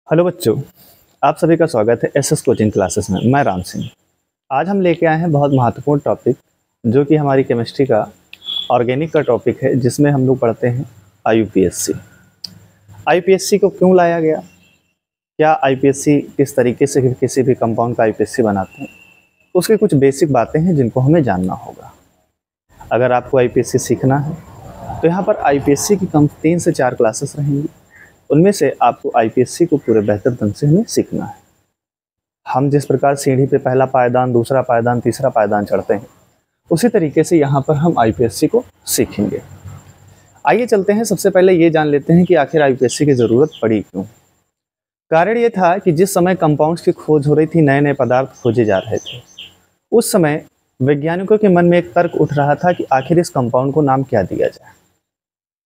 Hello बच्चों, आप सभी का स्वागत है एसएस कोचिंग क्लासेस में। मैं राम सिंह। आज हम लेके आए हैं बहुत महत्वपूर्ण टॉपिक, जो कि हमारी केमिस्ट्री का ऑर्गेनिक का टॉपिक है, जिसमें हम लोग पढ़ते हैं आईयूपीएससी। आईयूपीएससी को क्यों लाया गया, क्या आईयूपीएससी किस तरीके से किसी भी कंपाउंड का आईयूपीएससी बनाते हैं, उसकी कुछ बेसिक बातें हैं जिनको हमें जानना होगा। अगर आपको आईयूपीएससी सीखना है तो यहाँ पर आईयूपीएससी की कम 3 से 4 क्लासेस रहेंगी। उनमें से आपको आईपीएससी को पूरे बेहतर ढंग से हमें सीखना है। हम जिस प्रकार सीढ़ी पे पहला पायदान, दूसरा पायदान, तीसरा पायदान चढ़ते हैं, उसी तरीके से यहाँ पर हम आईपीएससी को सीखेंगे। आइए चलते हैं, सबसे पहले ये जान लेते हैं कि आखिर आईपीएससी की ज़रूरत पड़ी क्यों। कारण ये था कि जिस समय कंपाउंड्स की खोज हो रही थी, नए नए पदार्थ खोजे जा रहे थे, उस समय वैज्ञानिकों के मन में एक तर्क उठ रहा था कि आखिर इस कंपाउंड को नाम क्या दिया जाए।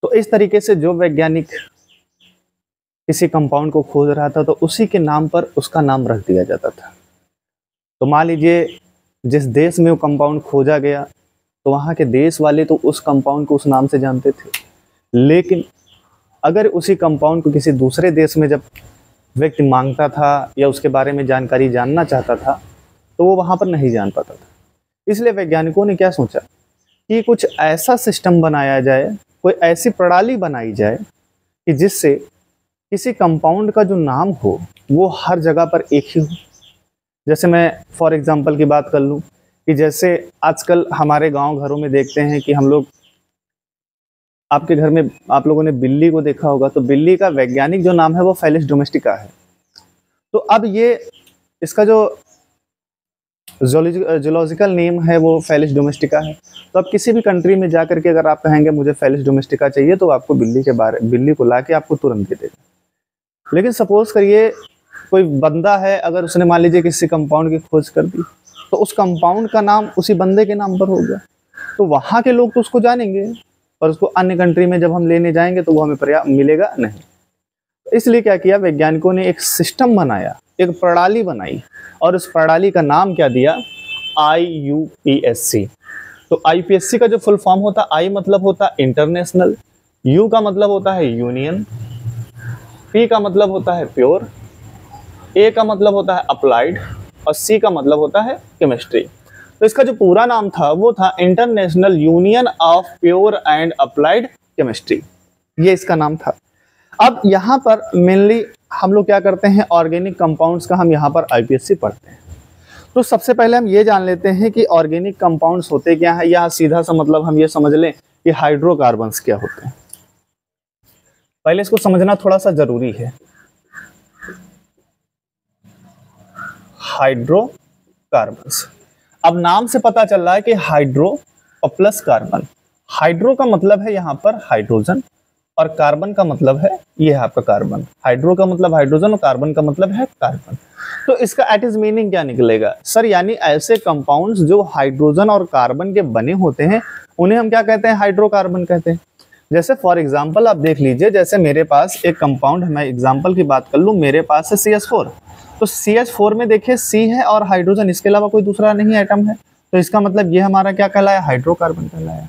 तो इस तरीके से जो वैज्ञानिक किसी कंपाउंड को खोज रहा था, तो उसी के नाम पर उसका नाम रख दिया जाता था। तो मान लीजिए जिस देश में वो कंपाउंड खोजा गया, तो वहाँ के देश वाले तो उस कंपाउंड को उस नाम से जानते थे, लेकिन अगर उसी कंपाउंड को किसी दूसरे देश में जब व्यक्ति मांगता था या उसके बारे में जानकारी जानना चाहता था, तो वो वहाँ पर नहीं जान पाता था। इसलिए वैज्ञानिकों ने क्या सोचा कि कुछ ऐसा सिस्टम बनाया जाए, कोई ऐसी प्रणाली बनाई जाए कि जिससे किसी कंपाउंड का जो नाम हो वो हर जगह पर एक ही हो। जैसे मैं फॉर एग्जांपल की बात कर लूँ कि जैसे आजकल हमारे गांव घरों में देखते हैं कि हम लोग, आपके घर में आप लोगों ने बिल्ली को देखा होगा, तो बिल्ली का वैज्ञानिक जो नाम है वो फेलिस डोमेस्टिका है। तो अब ये इसका जो जूलॉजिकल नेम है वो फेलिस डोमेस्टिका है। तो अब किसी भी कंट्री में जाकर के अगर आप कहेंगे मुझे फेलिस डोमेस्टिका चाहिए, तो आपको बिल्ली को ला के आपको तुरंत दे देगा। लेकिन सपोज करिए कोई बंदा है, अगर उसने मान लीजिए किसी कंपाउंड की खोज कर दी, तो उस कंपाउंड का नाम उसी बंदे के नाम पर हो गया, तो वहाँ के लोग तो उसको जानेंगे, और उसको अन्य कंट्री में जब हम लेने जाएंगे तो वो हमें पर्याप्त मिलेगा नहीं। तो इसलिए क्या किया वैज्ञानिकों ने, एक सिस्टम बनाया, एक प्रणाली बनाई, और उस प्रणाली का नाम क्या दिया, आईयूपीएससी। तो आईयूपीएससी का जो फुल फॉर्म होता, आई मतलब होता इंटरनेशनल, यू का मतलब होता है यूनियन, पी का मतलब होता है प्योर, ए का मतलब होता है अप्लाइड, और सी का मतलब होता है केमिस्ट्री। तो इसका जो पूरा नाम था वो था international union of pure and applied chemistry, ये इसका नाम था। अब यहाँ पर मेनली हम लोग क्या करते हैं, ऑर्गेनिक कंपाउंड्स का हम यहाँ पर आईपीएससी पढ़ते हैं। तो सबसे पहले हम ये जान लेते हैं कि ऑर्गेनिक कंपाउंड्स होते क्या है, या सीधा सा मतलब हम ये समझ लें कि हाइड्रोकार्बन्स क्या होते हैं। पहले इसको समझना थोड़ा सा जरूरी है। हाइड्रोकार्बन्स, अब नाम से पता चल रहा है कि हाइड्रो और प्लस कार्बन। हाइड्रो का मतलब है यहाँ पर हाइड्रोजन, और कार्बन का मतलब है ये है आपका कार्बन। हाइड्रो का मतलब हाइड्रोजन और कार्बन का मतलब है कार्बन। तो इसका एट इज मीनिंग क्या निकलेगा सर, यानी ऐसे कंपाउंड्स जो हाइड्रोजन और कार्बन के बने होते हैं उन्हें हम क्या कहते हैं, हाइड्रोकार्बन कहते हैं। जैसे फॉर एग्जाम्पल आप देख लीजिए, जैसे मेरे पास एक कंपाउंड है, मैं एग्जाम्पल की बात कर लूँ, मेरे पास है CH4। तो CH4 में देखिए C है और हाइड्रोजन, इसके अलावा कोई दूसरा नहीं एटम है, तो इसका मतलब ये हमारा क्या कहलाया, हाइड्रोकार्बन कहलाया।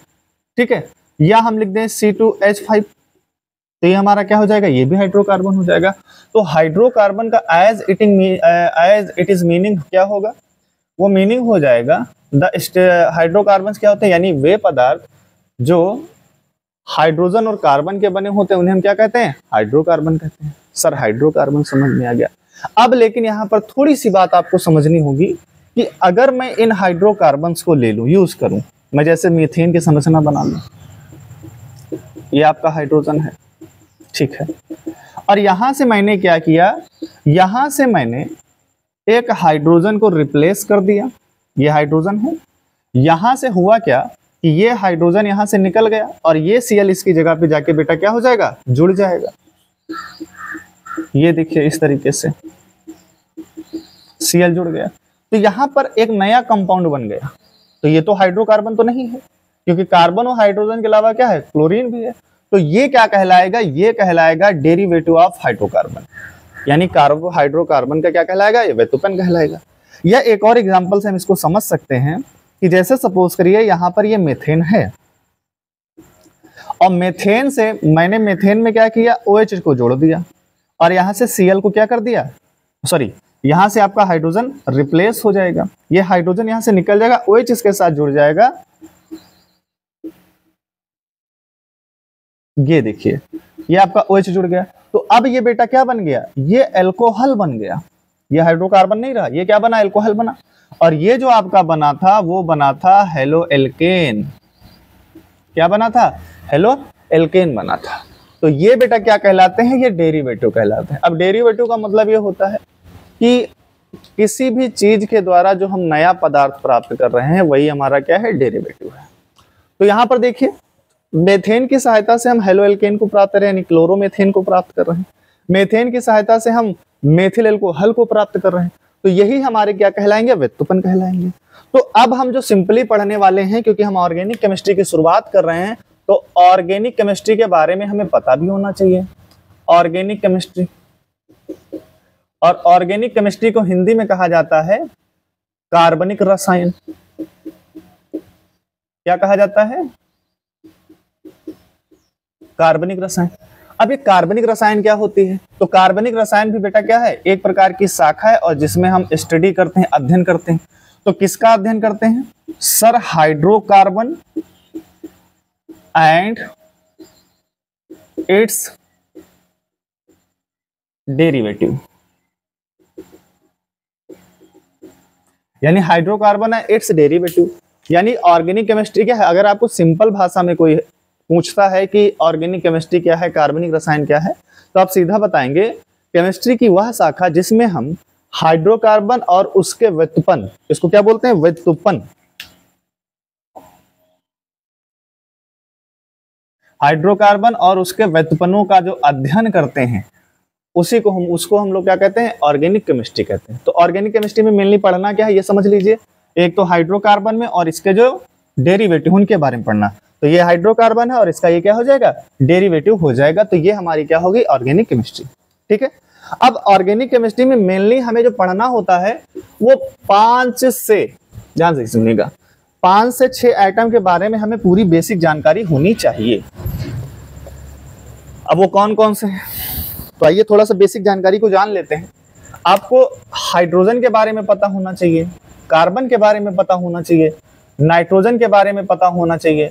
ठीक है, या हम लिख दें C2H5, तो ये हमारा क्या हो जाएगा, ये भी हाइड्रोकार्बन हो जाएगा। तो हाइड्रोकार्बन का एज इट इज मीनिंग क्या होगा, वो मीनिंग हो जाएगा द हाइड्रोकार्बन क्या होते हैं, यानी वे पदार्थ जो हाइड्रोजन और कार्बन के बने होते हैं उन्हें हम क्या कहते हैं, हाइड्रोकार्बन कहते हैं। सर हाइड्रोकार्बन समझ में आ गया। अब लेकिन यहाँ पर थोड़ी सी बात आपको समझनी होगी कि अगर मैं इन हाइड्रोकार्बन्स को ले लूँ, यूज करूँ, मैं जैसे मीथेन की संरचना बना लूँ, ये आपका हाइड्रोजन है, ठीक है, और यहां से मैंने क्या किया, यहां से मैंने एक हाइड्रोजन को रिप्लेस कर दिया, ये हाइड्रोजन है। यहां से हुआ क्या कि ये हाइड्रोजन यहां से निकल गया, और ये Cl इसकी जगह पे जाके बेटा क्या हो जाएगा, जुड़ जाएगा। ये देखिए इस तरीके से Cl जुड़ गया, तो यहां पर एक नया कंपाउंड बन गया। तो ये तो हाइड्रोकार्बन तो नहीं है, क्योंकि कार्बन और हाइड्रोजन के अलावा क्या है, क्लोरीन भी है। तो ये क्या कहलाएगा, ये कहलाएगा डेरिवेटिव ऑफ हाइड्रोकार्बन, यानी हाइड्रोकार्बन का क्या कहलाएगा, ये व्युत्पन्न कहलाएगा। या एक और एग्जांपल से हम इसको समझ सकते हैं कि जैसे सपोज करिए यहाँ पर ये मेथेन है, और मेथेन से मैंने मेथेन में क्या किया, OH को जोड़ दिया, और यहाँ से Cl को क्या कर दिया, सॉरी यहाँ से आपका हाइड्रोजन रिप्लेस हो जाएगा, ये हाइड्रोजन यहाँ से निकल जाएगा, OH इसके साथ जुड़ जाएगा, ये देखिए ये आपका OH जुड़ गया। तो अब ये बेटा क्या बन गया, ये एल्कोहल बन गया, ये हाइड्रोकार्बन नहीं रहा, ये क्या बना, एल्कोहल बना। और ये जो आपका बना था वो बना था हेलो एल्केन, क्या बना था, हेलो एल्केन बना था। तो ये बेटा क्या कहलाते हैं, ये डेरिवेटिव कहलाते हैं। अब डेरिवेटिव का मतलब ये होता है कि किसी भी चीज के द्वारा जो हम नया पदार्थ प्राप्त कर रहे हैं वही हमारा क्या है, डेरिवेटिव है। तो यहाँ पर देखिए मेथेन की सहायता से हम हेलो एल्केन को प्राप्त कर रहे हैं, यानी क्लोरोमेथेन को प्राप्त कर रहे हैं। मेथेन की सहायता से हम मेथिल एल्कोहल को प्राप्त कर रहे हैं। तो यही हमारे क्या कहलाएंगे, व्युत्पन्न कहलाएंगे। तो अब हम जो सिंपली पढ़ने वाले हैं, क्योंकि हम ऑर्गेनिक केमिस्ट्री की शुरुआत कर रहे हैं, तो ऑर्गेनिक केमिस्ट्री के बारे में हमें पता भी होना चाहिए। ऑर्गेनिक केमिस्ट्री, और ऑर्गेनिक केमिस्ट्री को हिंदी में कहा जाता है कार्बनिक रसायन। क्या कहा जाता है, कार्बनिक रसायन। अब ये कार्बनिक रसायन क्या होती है, तो कार्बनिक रसायन भी बेटा क्या है, एक प्रकार की शाखा है, और जिसमें हम स्टडी करते हैं, अध्ययन करते हैं। तो किसका अध्ययन करते हैं, sir hydrocarbon and it's derivative, यानी हाइड्रोकार्बन है इट्स डेरिवेटिव। यानी ऑर्गेनिक केमिस्ट्री क्या है, अगर आपको सिंपल भाषा में कोई पूछता है कि ऑर्गेनिक केमिस्ट्री क्या है, कार्बनिक रसायन क्या है, तो आप सीधा बताएंगे केमिस्ट्री की वह शाखा जिसमें हम हाइड्रोकार्बन और उसके व्युत्पन्न, इसको क्या बोलते हैं, व्युत्पन्न, हाइड्रोकार्बन और उसके व्युत्पन्नों का जो अध्ययन करते हैं उसको हम लोग क्या कहते हैं, ऑर्गेनिक केमिस्ट्री कहते हैं। तो ऑर्गेनिक केमिस्ट्री में मेनली पढ़ना क्या है, ये समझ लीजिए, एक तो हाइड्रोकार्बन में और इसके जो डेरिवेटिव उनके बारे में पढ़ना। तो ये हाइड्रोकार्बन है और इसका ये क्या हो जाएगा, डेरिवेटिव हो जाएगा। तो ये हमारी क्या होगी, ऑर्गेनिक केमिस्ट्री। ठीक है, अब ऑर्गेनिक केमिस्ट्री में मेनली हमें जो पढ़ना होता है वो 5 से, ध्यान से सुनिएगा, 5 से 6 आइटम के बारे में हमें पूरी बेसिक जानकारी होनी चाहिए। अब वो कौन कौन से हैं, तो आइए थोड़ा सा बेसिक जानकारी को जान लेते हैं। आपको हाइड्रोजन के बारे में पता होना चाहिए, कार्बन के बारे में पता होना चाहिए, नाइट्रोजन के बारे में पता होना चाहिए,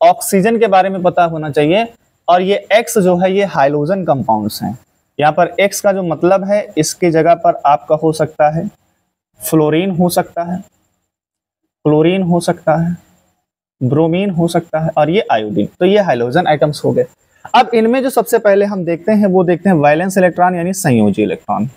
ऑक्सीजन के बारे में पता होना चाहिए, और ये X जो है ये हाइलोजन कंपाउंड्स हैं। यहाँ पर X का जो मतलब है, इसकी जगह पर आपका हो सकता है फ्लोरीन हो सकता है, क्लोरीन हो सकता है, ब्रोमीन हो सकता है, और ये आयोडीन। तो ये हाइलोजन आइटम्स हो गए। अब इनमें जो सबसे पहले हम देखते हैं वो देखते हैं वैलेंस इलेक्ट्रॉन, यानी संयोजी इलेक्ट्रॉन।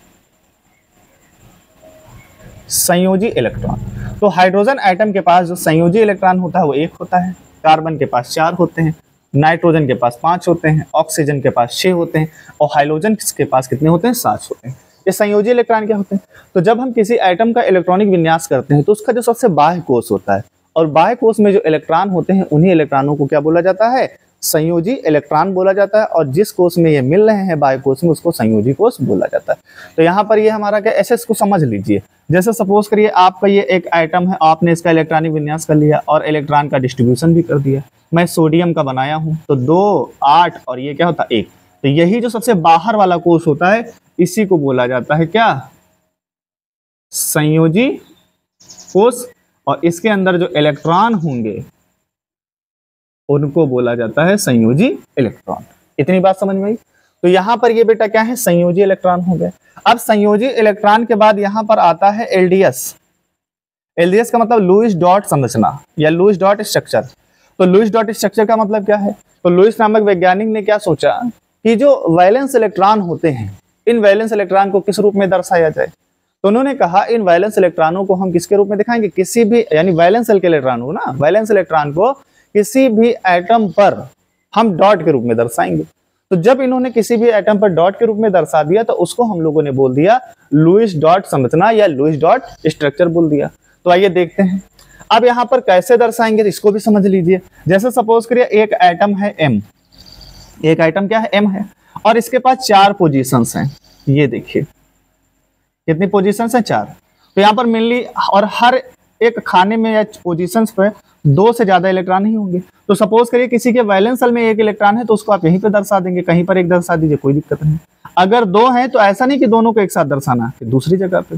संयोजी इलेक्ट्रॉन, तो हाइड्रोजन आइटम के पास जो संयोजी इलेक्ट्रॉन होता है वो 1 होता है, कार्बन के पास 4 होते हैं, नाइट्रोजन के पास 5 होते हैं, ऑक्सीजन के पास 6 होते हैं, और हाइड्रोजन के पास कितने होते हैं, 7 होते हैं। ये संयोजी इलेक्ट्रॉन क्या होते हैं, तो जब हम किसी आइटम का इलेक्ट्रॉनिक विन्यास करते हैं तो उसका जो सबसे बाह्य कोश होता है, और बाह्य कोश में जो इलेक्ट्रॉन होते हैं उन्हीं इलेक्ट्रॉनों को क्या बोला जाता है, संयोजी इलेक्ट्रॉन बोला जाता है। और जिस कोश में ये मिल रहे हैं बाह्य कोश में, उसको संयोजी कोश बोला जाता है। तो यहाँ पर ये हमारा क्या, ऐसे इसको समझ लीजिए, जैसे सपोज करिए आपका ये एक आइटम है, आपने इसका इलेक्ट्रॉनिक विन्यास कर लिया और इलेक्ट्रॉन का डिस्ट्रीब्यूशन भी कर दिया। मैं सोडियम का बनाया हूं, तो 2, 8 और ये क्या होता है 1। तो यही जो सबसे बाहर वाला कोश होता है इसी को बोला जाता है क्या, संयोजी कोश। और इसके अंदर जो इलेक्ट्रॉन होंगे उनको बोला जाता है संयोजी इलेक्ट्रॉन। इतनी बात समझ में आई। तो यहाँ पर ये बेटा क्या है, संयोजी इलेक्ट्रॉन हो गए। अब संयोजी इलेक्ट्रॉन के बाद यहाँ पर आता है एलडीएस। एलडीएस का मतलब लुईस डॉट संरचना या लुईस डॉट स्ट्रक्चर। तो लुईस डॉट स्ट्रक्चर का मतलब क्या है, तो लुईस नामक वैज्ञानिक ने क्या सोचा कि जो वैलेंस इलेक्ट्रॉन होते हैं, इन वैलेंस इलेक्ट्रॉन को किस रूप में दर्शाया जाए। तो उन्होंने कहा इन वैलेंस इलेक्ट्रॉनों को हम किसके रूप में दिखाएंगे, किसी भी, यानी वैलेंस के इलेक्ट्रॉन हो ना, वैलेंस इलेक्ट्रॉन को किसी भी एटम पर हम डॉट के रूप में दर्शाएंगे। तो जब इन्होंने किसी भी एटम पर डॉट के रूप में दर्शा दिया तो उसको हम लोगों ने बोल दिया लुईस डॉट संरचना या लुईस डॉट स्ट्रक्चर बोल दिया। तो आइए देखते हैं अब यहाँ पर कैसे दर्शाएंगे, तो इसको भी समझ लीजिए। जैसे सपोज करिए एक एटम है M, एक एटम क्या है M है, और इसके पास 4 पोजीशंस हैं। ये देखिए कितनी पोजीशंस हैं, 4। तो यहाँ पर मेनली, और हर एक खाने में या पोजीशंस पे 2 से ज्यादा इलेक्ट्रॉन नहीं होंगे। तो सपोज करिए किसी के वैलेंस शेल में 1 इलेक्ट्रॉन है तो उसको आप यहीं पे दर्शा देंगे, कहीं पर 1 दर्शा दीजिए, कोई दिक्कत नहीं। अगर 2 है तो ऐसा नहीं कि दोनों को एक साथ दर्शाना है, दूसरी जगह पे,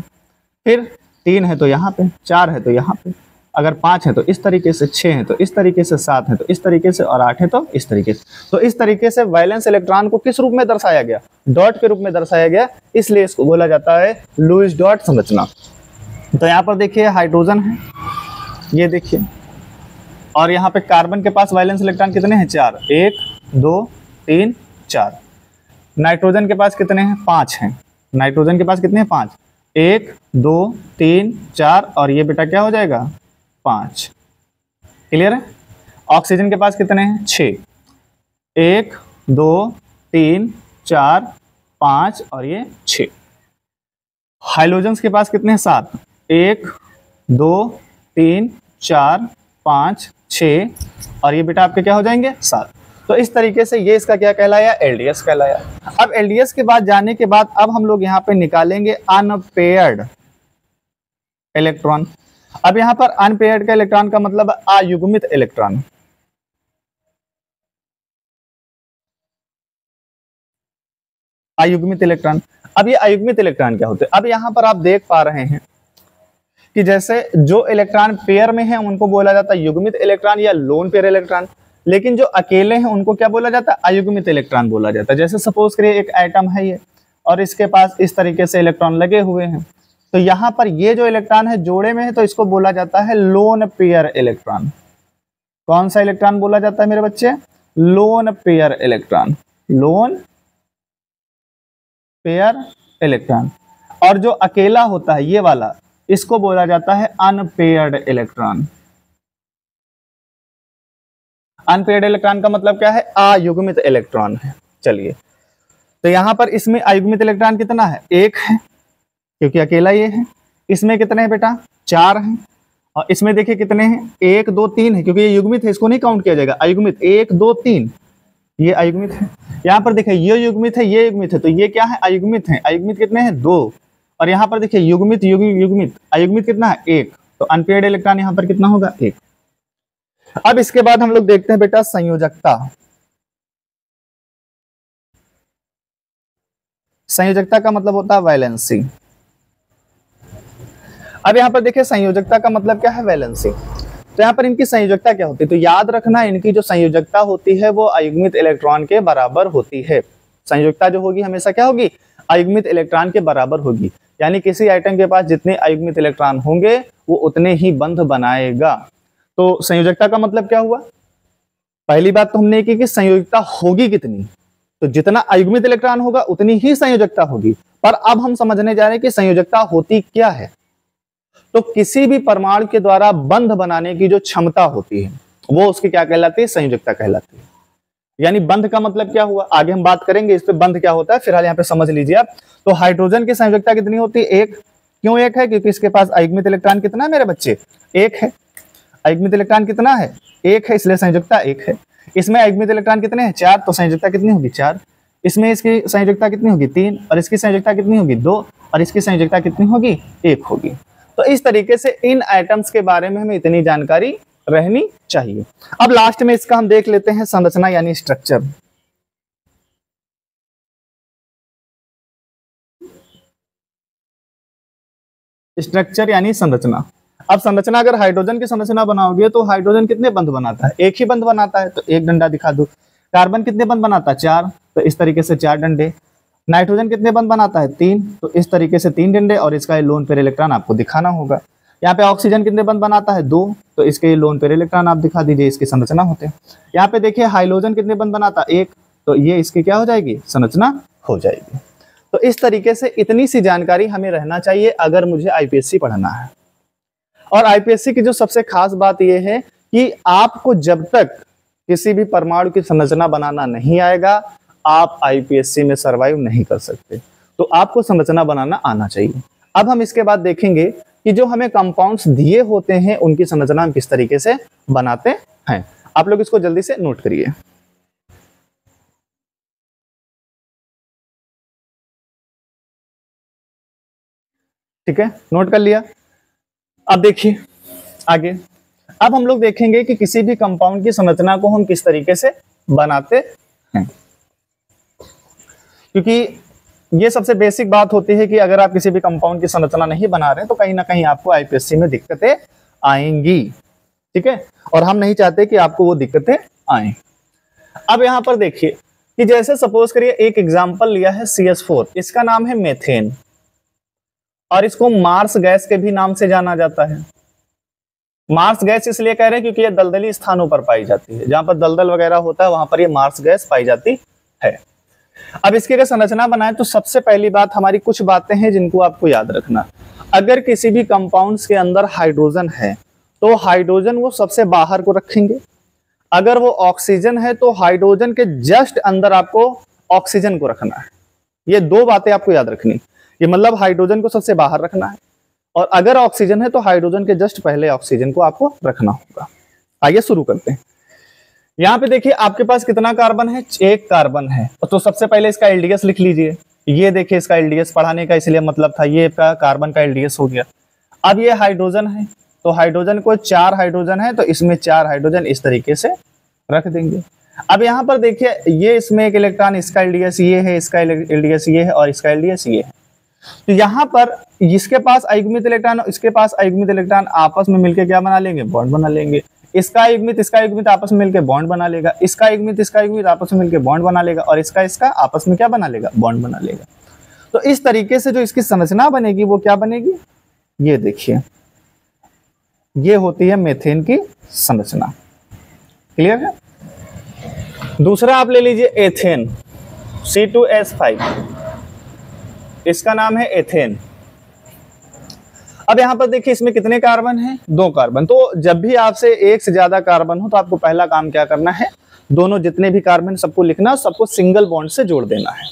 फिर 3 है तो यहाँ पे, 4 है तो यहाँ पे, अगर 5 है तो इस तरीके से, 6 है तो इस तरीके से, 7 है तो इस तरीके से, और 8 है तो इस तरीके से। तो इस तरीके से वैलेंस इलेक्ट्रॉन को किस रूप में दर्शाया गया? डॉट के रूप में दर्शाया गया, इसलिए इसको बोला जाता है लुईस डॉट संरचना। तो यहाँ पर देखिए हाइड्रोजन है, ये देखिए, और यहाँ पे कार्बन के पास वैलेंस इलेक्ट्रॉन कितने हैं? 4, 1 2 3 4। नाइट्रोजन के पास कितने हैं? 5 हैं। नाइट्रोजन के पास कितने हैं? 5, 1 2 3 4, और ये बेटा क्या हो जाएगा? 5। क्लियर है? ऑक्सीजन के पास कितने हैं? 6, 1 2 3 4 5, और ये 6। हाइड्रोजन्स के पास कितने हैं? 7, 1 2 3 4 5 6, और ये बेटा आपके क्या हो जाएंगे? 7। तो इस तरीके से ये इसका क्या कहलाया? एलडीएस कहलाया। अब एलडीएस के बाद जाने के बाद अब हम लोग यहाँ पे निकालेंगे अनपेयर्ड इलेक्ट्रॉन। अब यहाँ पर अनपेयर्ड का इलेक्ट्रॉन का मतलब अयुग्मित इलेक्ट्रॉन। अयुग्मित इलेक्ट्रॉन। अब ये अयुग्मित इलेक्ट्रॉन क्या होते हैं? अब यहाँ पर आप देख पा रहे हैं कि जैसे जो इलेक्ट्रॉन पेयर में है उनको बोला जाता है युग्मित इलेक्ट्रॉन या लोन पेयर इलेक्ट्रॉन, लेकिन जो अकेले हैं उनको क्या बोला जाता है? अयुग्मित इलेक्ट्रॉन बोला जाता है। जैसे सपोज करिए एक एटम है ये, और इसके पास इस तरीके से इलेक्ट्रॉन लगे हुए हैं, तो यहाँ पर ये जो इलेक्ट्रॉन है जोड़े में है, तो इसको बोला जाता है लोन पेयर इलेक्ट्रॉन। कौन सा इलेक्ट्रॉन बोला जाता है मेरे बच्चे? Lone pair electron. Lone pair electron. और जो अकेला होता है ये वाला, इसको बोला जाता है अनपेयर्ड इलेक्ट्रॉन। अनपेयर्ड इलेक्ट्रॉन का मतलब क्या है? अयुग्मित इलेक्ट्रॉन है। चलिए, तो यहां पर इसमें अयुग्मित इलेक्ट्रॉन कितना है? 1 है, क्योंकि अकेला ये है। इसमें कितने हैं बेटा? 4 हैं। और इसमें देखिए कितने हैं? 1 2 3 है, क्योंकि ये युग्मित है, इसको नहीं काउंट किया जाएगा। अयुग्मित 1 2 3, ये अयुग्मित है। यहाँ पर देखिए ये युग्मित है, ये युग्मित है, तो ये क्या है? अयुग्मित है। अयुग्मित कितने हैं? 2। और यहाँ पर देखिए युग्मित युग्मित अयुग्मित कितना है? 1। तो अनपेयर्ड इलेक्ट्रॉन यहाँ पर कितना होगा? 1। अब इसके बाद हम लोग देखते हैं बेटा संयोजकता। संयोजकता का मतलब होता है वैलेंसी। अब यहाँ पर देखिए संयोजकता का मतलब क्या है? वैलेंसी। तो यहाँ पर इनकी संयोजकता क्या होती है? तो याद रखना, इनकी जो संयोजकता होती है वो अयुग्मित इलेक्ट्रॉन के बराबर होती है। संयोजकता जो होगी हमेशा क्या होगी? अयुग्मित इलेक्ट्रॉन के बराबर होगी। यानी किसी आइटम के पास जितने अयुग्मित इलेक्ट्रॉन होंगे वो उतने ही बंध बनाएगा। तो संयोजकता का मतलब क्या हुआ? पहली बात तो हमने की कि संयोजकता होगी कितनी, तो जितना अयुग्मित इलेक्ट्रॉन होगा उतनी ही संयोजकता होगी। पर अब हम समझने जा रहे हैं कि संयोजकता होती क्या है। तो किसी भी परमाणु के द्वारा बंध बनाने की जो क्षमता होती है वो उसकी क्या कहलाती है? संयोजकता कहलाती है। यानी बंध का मतलब क्या हुआ, आगे हम बात करेंगे इस पे बंध क्या होता है, फिलहाल यहाँ पे समझ लीजिए आप। तो हाइड्रोजन की संयोजकता कितनी होती है? 1। क्यों 1 है? क्योंकि इसके पास अयुग्मित इलेक्ट्रॉन कितना है मेरे बच्चे? 1 है। अयुग्मित इलेक्ट्रॉन कितना है? 1 है, इसलिए संयोजकता 1 है। इसमें अयुग्मित इलेक्ट्रॉन कितने हैं? 4, तो संयोजकता कितनी होगी? 4। इसमें इसकी संयोजकता कितनी होगी? 3, और इसकी संयोजकता कितनी होगी? 2, और इसकी संयोजकता कितनी होगी? 1 होगी। तो इस तरीके से इन एटम्स के बारे में हमें इतनी जानकारी रहनी चाहिए। अब लास्ट में इसका हम देख लेते हैं संरचना यानी स्ट्रक्चर। स्ट्रक्चर यानी संरचना। अब संरचना, अगर हाइड्रोजन की संरचना बनाओगे तो हाइड्रोजन कितने बंध बनाता है? 1 ही बंध बनाता है, तो 1 डंडा दिखा दो। कार्बन कितने बंध बनाता है? 4, तो इस तरीके से 4 डंडे। नाइट्रोजन कितने बंध बनाता है? 3, तो इस तरीके से 3 डंडे, और इसका लोन पेयर इलेक्ट्रॉन आपको दिखाना होगा। यहाँ पे ऑक्सीजन कितने बंध बनाता है? 2, तो इसके लोन पेयर इलेक्ट्रॉन आप दिखा दीजिए, इसकी संरचना होते हैं। यहाँ पे देखिए हाइड्रोजन कितने बंध बनाता है? 1, तो ये इसकी क्या हो जाएगी? संरचना हो जाएगी। तो इस तरीके से इतनी सी जानकारी हमें रहना चाहिए अगर मुझे आईपीएससी पढ़ना है। और आईपीएससी की जो सबसे खास बात यह है कि आपको जब तक किसी भी परमाणु की संरचना बनाना नहीं आएगा आप आईपीएससी में सरवाइव नहीं कर सकते। तो आपको संरचना बनाना आना चाहिए। अब हम इसके बाद देखेंगे कि जो हमें कंपाउंड्स दिए होते हैं उनकी संरचना हम किस तरीके से बनाते हैं। आप लोग इसको जल्दी से नोट करिए। ठीक है, नोट कर लिया। अब देखिए आगे अब हम लोग देखेंगे कि किसी भी कंपाउंड की संरचना को हम किस तरीके से बनाते हैं, क्योंकि ये सबसे बेसिक बात होती है कि अगर आप किसी भी कंपाउंड की संरचना नहीं बना रहे हैं तो कहीं ना कहीं आपको आईपीएससी में दिक्कतें आएंगी, ठीक है, और हम नहीं चाहते कि आपको वो दिक्कतें आए। अब यहां पर देखिए कि जैसे सपोज करिए एक एग्जांपल लिया है CH4, इसका नाम है मेथेन और इसको मार्स गैस के भी नाम से जाना जाता है। मार्स गैस इसलिए कह रहे हैं क्योंकि ये दलदली स्थानों पर पाई जाती है, जहां पर दलदल वगैरह होता है वहां पर ये मार्स गैस पाई जाती है। अब इसकी अगर संरचना बनाए तो सबसे पहली बात हमारी कुछ बातें हैं जिनको आपको याद रखना। अगर किसी भी कंपाउंड्स के अंदर हाइड्रोजन है तो हाइड्रोजन वो सबसे बाहर को रखेंगे, अगर वो ऑक्सीजन है तो हाइड्रोजन के जस्ट अंदर आपको ऑक्सीजन को रखना है। ये दो बातें आपको याद रखनी, ये मतलब हाइड्रोजन को सबसे बाहर रखना है और अगर ऑक्सीजन है तो हाइड्रोजन के जस्ट पहले ऑक्सीजन को आपको रखना होगा। आइए शुरू करते हैं। यहाँ पे देखिए आपके पास कितना कार्बन है, एक कार्बन है, तो सबसे पहले इसका एलडीएस लिख लीजिए। ये देखिए इसका एलडीएस पढ़ाने का इसलिए मतलब था, ये कार्बन का एलडीएस हो गया। अब ये हाइड्रोजन है तो हाइड्रोजन को 4 हाइड्रोजन है तो इसमें 4 हाइड्रोजन इस तरीके से रख देंगे। अब यहाँ पर देखिए ये इसमें एक इलेक्ट्रॉन, इसका एलडीएस ये है, इसका एलडीएस ये है और इसका एलडीएस ये है। तो यहाँ पर इसके पास अयुग्मित इलेक्ट्रॉन और इसके पास अयुग्मित इलेक्ट्रॉन आपस में मिलकर क्या बना लेंगे, बॉन्ड बना लेंगे। इसका युग्मित आपस में मिलकर बॉन्ड बना लेगा, इसका युग्मित आपस में मिलकर बॉन्ड बना लेगा और इसका आपस में क्या बना लेगा, बॉन्ड बना लेगा। तो इस तरीके से जो इसकी संरचना बनेगी वो क्या बनेगी, ये देखिए, ये होती है मेथेन की संरचना। क्लियर है। दूसरा आप ले लीजिए एथेन, C2H5, इसका नाम है एथेन। अब यहां पर देखिए इसमें कितने कार्बन हैं, 2 कार्बन। तो जब भी आपसे एक से ज्यादा कार्बन हो तो आपको पहला काम क्या करना है, दोनों जितने भी कार्बन सबको लिखना, सबको सिंगल बॉन्ड से जोड़ देना है।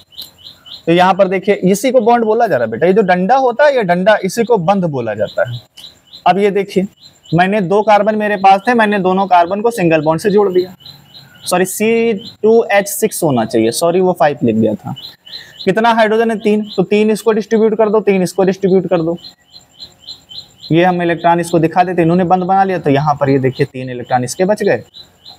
तो यहाँ पर देखिए इसी को बॉन्ड बोला जा रहा है बेटा, ये जो डंडा होता है ये डंडा, इसी को बंध बोला जाता है। अब ये देखिए मैंने 2 कार्बन मेरे पास थे, मैंने दोनों कार्बन को सिंगल बॉन्ड से जोड़ दिया। सॉरी C2H6 होना चाहिए, सॉरी वो 5 लिख दिया था। कितना हाइड्रोजन है, 3, तो 3 इसको डिस्ट्रीब्यूट कर दो, 3 इसको डिस्ट्रीब्यूट कर दो। ये हम इलेक्ट्रॉन इसको दिखा देते, इन्होंने बंद बना लिया, तो यहाँ पर ये देखिए 3 इलेक्ट्रॉन इसके बच गए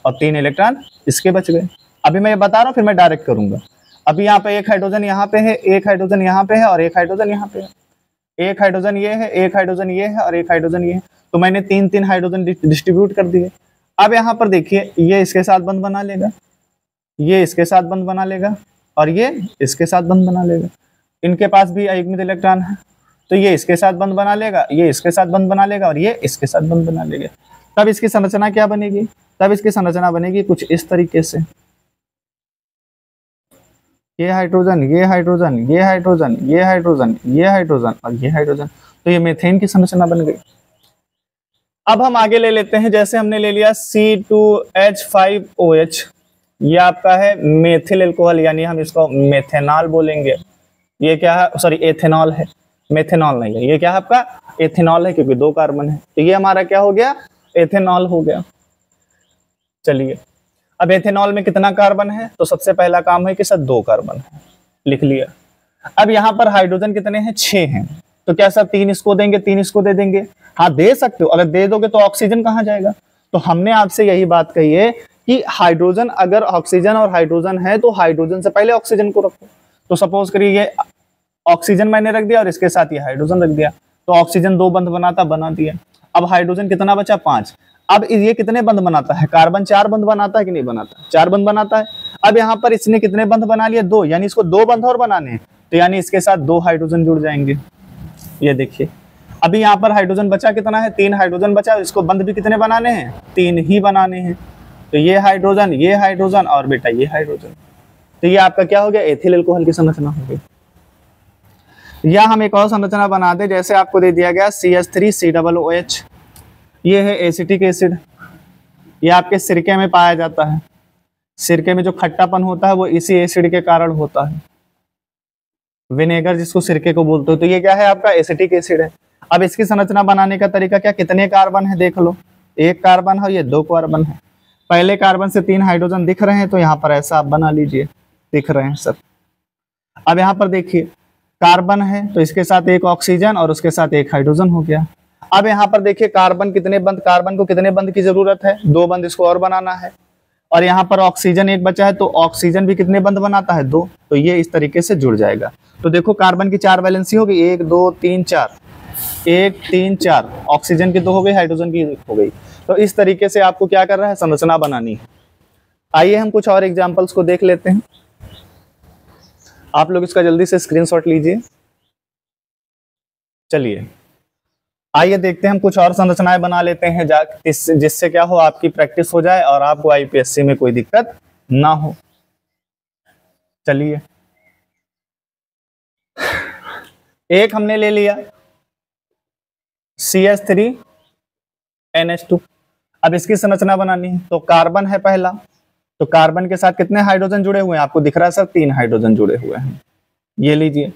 और 3 इलेक्ट्रॉन इसके बच गए। अभी मैं ये बता रहा हूँ, फिर मैं डायरेक्ट करूंगा। अभी यहाँ पे एक हाइड्रोजन यहाँ पे है, एक हाइड्रोजन यहाँ पे है और एक हाइड्रोजन यहाँ पे है। एक हाइड्रोजन ये है, एक हाइड्रोजन ये है और एक हाइड्रोजन ये है। तो मैंने 3 हाइड्रोजन डिस्ट्रीब्यूट कर दिए। अब यहाँ पर देखिए ये इसके साथ बंद बना लेगा, ये इसके साथ बंद बना लेगा और ये इसके साथ बंद बना लेगा। इनके पास भी अयुग्मित इलेक्ट्रॉन है तो ये इसके साथ बंद बना लेगा, ये इसके साथ बंद बना लेगा और ये इसके साथ बंद बना लेगा। तब इसकी संरचना क्या बनेगी, तब इसकी संरचना बनेगी कुछ इस तरीके से, ये हाइड्रोजन, ये हाइड्रोजन, ये हाइड्रोजन, ये हाइड्रोजन, ये हाइड्रोजन और ये हाइड्रोजन। तो ये मीथेन की संरचना बन गई। अब हम आगे ले लेते हैं, जैसे हमने ले लिया C2H5OH, ये आपका है मेथिल एल्कोहल, यानी हम इसको मेथेनॉल बोलेंगे। ये क्या है, सॉरी एथेनॉल है, मेथेनॉल नहीं है। ये क्या है आपका, एथेनॉल है, क्योंकि 2 कार्बन है। तो ये हमारा क्या हो गया, एथेनॉल हो गया। चलिए अब एथेनॉल में कितना कार्बन है, तो सबसे पहला काम है कि सर 2 कार्बन है, लिख लिया। अब यहाँ पर हाइड्रोजन कितने हैं, 6 हैं। तो क्या सर 3 इसको देंगे, 3 इसको दे देंगे, हाँ दे सकते हो। अगर दे दोगे तो ऑक्सीजन कहाँ जाएगा। तो हमने आपसे यही बात कही है कि हाइड्रोजन, अगर ऑक्सीजन और हाइड्रोजन है तो हाइड्रोजन से पहले ऑक्सीजन को रखो। तो सपोज करिए ये ऑक्सीजन मैंने रख दिया और इसके साथ ये हाइड्रोजन रख दिया, तो ऑक्सीजन 2 बंध बनाता, बना दिया। अब हाइड्रोजन कितना बचा, 5। अब ये कितने बंध बनाता है, कार्बन 4 बंध बनाता है कि नहीं बनाता, 4 बंध बनाता है। अब यहाँ पर इसने कितने बंध बना लिए, 2, यानी इसको 2 बंध और बनाने हैं, तो यानी इसके साथ 2 हाइड्रोजन जुड़ जाएंगे। ये देखिए अभी यहाँ पर हाइड्रोजन बचा कितना है, 3 हाइड्रोजन बचा, इसको बंध भी कितने बनाने हैं, 3 ही बनाने हैं। तो ये हाइड्रोजन और बेटा ये हाइड्रोजन, तो ये आपका क्या हो गया, एथिल अल्कोहल की संरचना हो गई। या हम एक और संरचना बना दे, जैसे आपको दे दिया गया CH3COOH, ये है एसिटिक एसिड, ये आपके सिरके में पाया जाता है। सिरके में जो खट्टापन होता है वो इसी एसिड के कारण होता है, विनेगर जिसको सिरके को बोलते हो। तो ये क्या है आपका, एसिटिक एसिड है। अब इसकी संरचना बनाने का तरीका क्या, कितने कार्बन है देख लो, 1 कार्बन है, ये 2 कार्बन है। पहले कार्बन से 3 हाइड्रोजन दिख रहे हैं, तो यहाँ पर ऐसा आप बना लीजिए, दिख रहे हैं सब। अब यहाँ पर देखिए कार्बन है तो इसके साथ 1 ऑक्सीजन और उसके साथ 1 हाइड्रोजन हो गया। अब यहाँ पर देखिए कार्बन कितने बंद, कार्बन को कितने बंद की जरूरत है, 2 बंद, इसको और बनाना है। और यहाँ पर ऑक्सीजन एक बचा है तो ऑक्सीजन भी कितने बंद बनाता है, 2, तो ये इस तरीके से जुड़ जाएगा। तो देखो कार्बन की 4 वैलेंसी हो गई, 1 2 3 4, 1 3 4, ऑक्सीजन की 2 हो गई, हाइड्रोजन की हो गई। तो इस तरीके से आपको क्या कर रहा है, संरचना बनानी है। आइए हम कुछ और एग्जाम्पल्स को देख लेते हैं। आप लोग इसका जल्दी से स्क्रीनशॉट लीजिए। चलिए आइए देखते हैं, हम कुछ और संरचनाएं बना लेते हैं जिससे क्या हो, आपकी प्रैक्टिस हो जाए और आपको आईपीएससी में कोई दिक्कत ना हो। चलिए एक हमने ले लिया CH3NH2। अब इसकी संरचना बनानी है तो कार्बन है पहला, तो कार्बन के साथ कितने हाइड्रोजन जुड़े हुए हैं, आपको दिख रहा है सर 3 हाइड्रोजन जुड़े हुए हैं, ये लीजिए।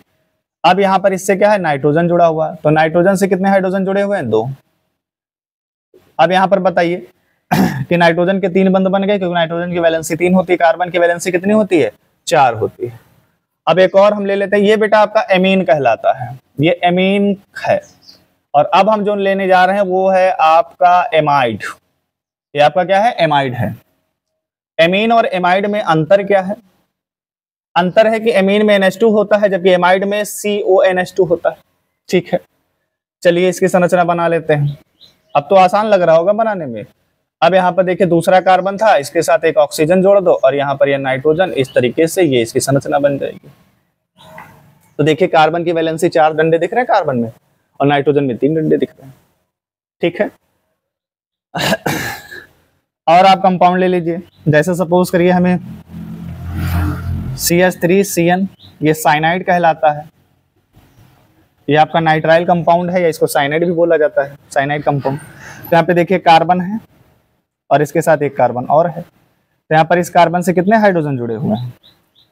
अब यहाँ पर इससे क्या है, नाइट्रोजन जुड़ा हुआ है, तो नाइट्रोजन से कितने हाइड्रोजन जुड़े हुए हैं, 2। अब यहाँ पर बताइए कि नाइट्रोजन के 3 बंध बन गए, क्योंकि नाइट्रोजन की वैलेंसी 3 होती है, कार्बन की वैलेंसी कितनी होती है, 4 होती है। अब एक और हम ले लेते हैं, ये बेटा आपका एमीन कहलाता है, ये एमीन है। और अब हम जो लेने जा रहे हैं वो है आपका एमाइड। ये आपका क्या है, एमाइड है। एमीन और एमाइड में अंतर क्या है, अंतर है कि एमीन में NH2 होता है जबकि एमाइड में CONH2 होता है। ठीक है, चलिए इसकी संरचना बना लेते हैं। अब तो आसान लग रहा होगा बनाने में। अब यहाँ पर देखिए दूसरा कार्बन था, इसके साथ एक ऑक्सीजन जोड़ दो और यहाँ पर यह नाइट्रोजन, इस तरीके से ये इसकी संरचना बन जाएगी। तो देखिए कार्बन की वैलेंसी 4 डंडे दिख रहे हैं कार्बन में और नाइट्रोजन में 3 डंडे दिख रहे हैं। ठीक है और आप कंपाउंड ले लीजिए, जैसे सपोज करिए हमें CH3CN, ये साइनाइड कहलाता है। ये आपका नाइट्राइल कंपाउंड है या इसको साइनाइड भी बोला जाता है, साइनाइड कंपाउंड। तो यहाँ पे देखिए कार्बन है और इसके साथ एक कार्बन और है, तो यहाँ पर इस कार्बन से कितने हाइड्रोजन जुड़े हुए हैं,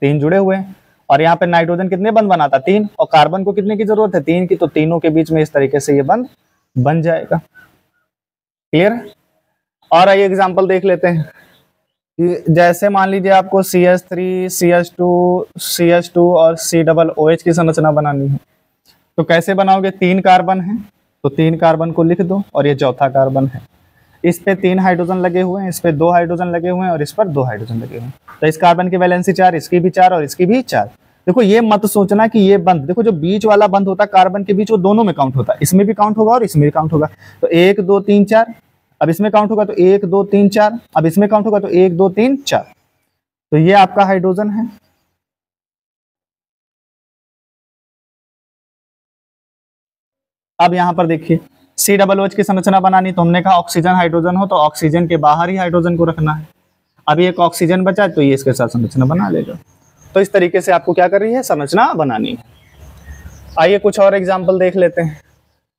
3 जुड़े हुए हैं। और यहाँ पे नाइट्रोजन कितने बंध बनाता, 3, और कार्बन को कितने की जरूरत है, 3 की, तो तीनों के बीच में इस तरीके से ये बंध बन जाएगा। क्लियर। और आइए एग्जाम्पल देख लेते हैं कि जैसे मान लीजिए आपको CH3 CH2 और COOH की संरचना बनानी है, तो कैसे बनाओगे, 3 कार्बन है तो 3 कार्बन को लिख दो और ये चौथा कार्बन है, इस पे 3 हाइड्रोजन लगे हुए हैं, इस पे 2 हाइड्रोजन लगे हुए हैं और इस पर 2 हाइड्रोजन लगे हुए हैं। तो इस कार्बन की वैलेंसी 4, इसकी भी 4 और इसकी भी 4। देखो ये मत सोचना कि ये बंध, देखो जो बीच वाला बंध होता है कार्बन के बीच, वो दोनों में काउंट होता है, इसमें भी काउंट होगा और इसमें भी काउंट होगा। तो 1 2 3 4, अब इसमें काउंट होगा तो 1 2 3 4, अब इसमें काउंट होगा तो 1 2 3 4। तो ये आपका हाइड्रोजन है। अब यहां पर देखिए COOH की संरचना बनानी, तो हमने कहा ऑक्सीजन हाइड्रोजन हो तो ऑक्सीजन के बाहर ही हाइड्रोजन को रखना है। अभी एक ऑक्सीजन बचा है तो ये इसके साथ संरचना बना लेगा। तो इस तरीके से आपको क्या कर रही है, संरचना बनानी है। आइए कुछ और एग्जाम्पल देख लेते हैं।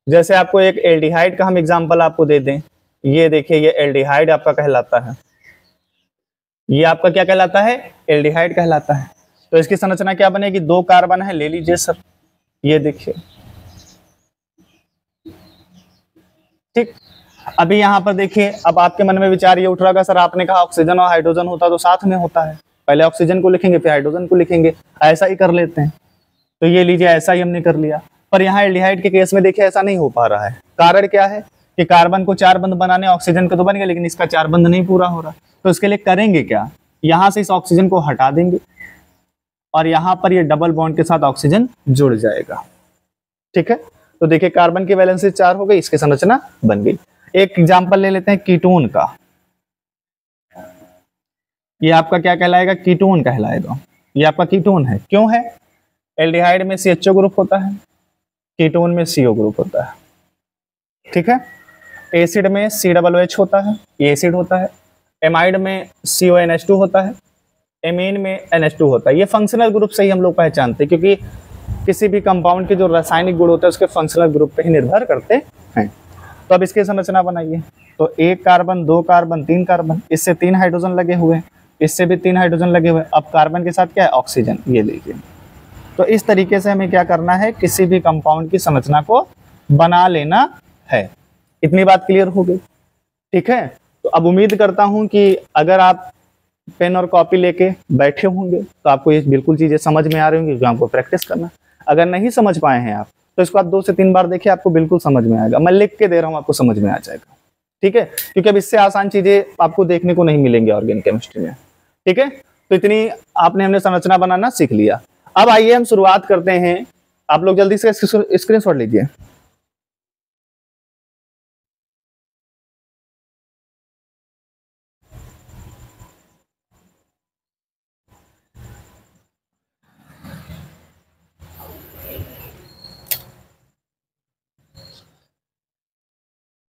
जैसे आपको एक एल्डिहाइड का हम एग्जाम्पल आपको दे दें, ये देखिए ये एल्डिहाइड आपका कहलाता है, ये आपका क्या कहलाता है, एल्डिहाइड कहलाता है। तो इसकी संरचना क्या बनेगी, 2 कार्बन है, ले लीजिए सर, ये देखिए। ठीक, अभी यहाँ पर देखिए, अब आपके मन में विचार ये उठ रहा है, सर आपने कहा ऑक्सीजन और हाइड्रोजन होता तो साथ में होता है, पहले ऑक्सीजन को लिखेंगे फिर हाइड्रोजन को लिखेंगे, ऐसा ही कर लेते हैं। तो ये लीजिए ऐसा ही हमने कर लिया, पर यहाँ एल्डिहाइड के केस में देखिए ऐसा नहीं हो पा रहा है। कारण क्या है कि कार्बन को 4 बंध बनाने, ऑक्सीजन का तो बन गया लेकिन इसका 4 बंध नहीं पूरा हो रहा। तो इसके लिए करेंगे क्या, यहाँ से इस ऑक्सीजन को हटा देंगे और यहाँ पर ये डबल बॉन्ड के साथ ऑक्सीजन जुड़ जाएगा। ठीक है, तो देखिए कार्बन की वैलेंसी 4 हो गई, इसकी संरचना बन गई। एक एग्जाम्पल ले लेते हैं कीटोन का, ये आपका क्या कहलाएगा, कीटोन कहलाएगा। ये आपका कीटोन है, क्यों है, एल्डिहाइड में CHO ग्रुप होता है, कीटोन में CO ग्रुप होता है। ठीक है, एसिड में COOH होता है, ये एसिड होता है। एमाइड में CONH2 होता है, एमीन में NH2 होता है। ये फंक्शनल ग्रुप से ही हम लोग पहचानते हैं, क्योंकि किसी भी कंपाउंड के जो रासायनिक गुण होते हैं उसके फंक्शनल ग्रुप पे ही निर्भर करते हैं। तो अब इसकी संरचना बनाइए, तो 1 कार्बन 2 कार्बन 3 कार्बन, इससे 3 हाइड्रोजन लगे हुए हैं, इससे भी 3 हाइड्रोजन लगे हुए हैं। अब कार्बन के साथ क्या है, ऑक्सीजन, ये लीजिए। तो इस तरीके से हमें क्या करना है, किसी भी कंपाउंड की संरचना को बना लेना है। इतनी बात क्लियर हो गई। ठीक है, तो अब उम्मीद करता हूं कि अगर आप पेन और कॉपी लेके बैठे होंगे तो आपको ये बिल्कुल चीजें समझ में आ रही होंगी, जो आपको प्रैक्टिस करना। अगर नहीं समझ पाए हैं आप तो इसको आप 2 से 3 बार देखिए, आपको बिल्कुल समझ में आएगा। मैं लिख के दे रहा हूँ, आपको समझ में आ जाएगा। ठीक है, क्योंकि अब इससे आसान चीजें आपको देखने को नहीं मिलेंगी ऑर्गेनिक केमिस्ट्री में। ठीक है, तो इतनी हमने संरचना बनाना सीख लिया। अब आइए हम शुरुआत करते हैं। आप लोग जल्दी से स्क्रीनशॉट लीजिए।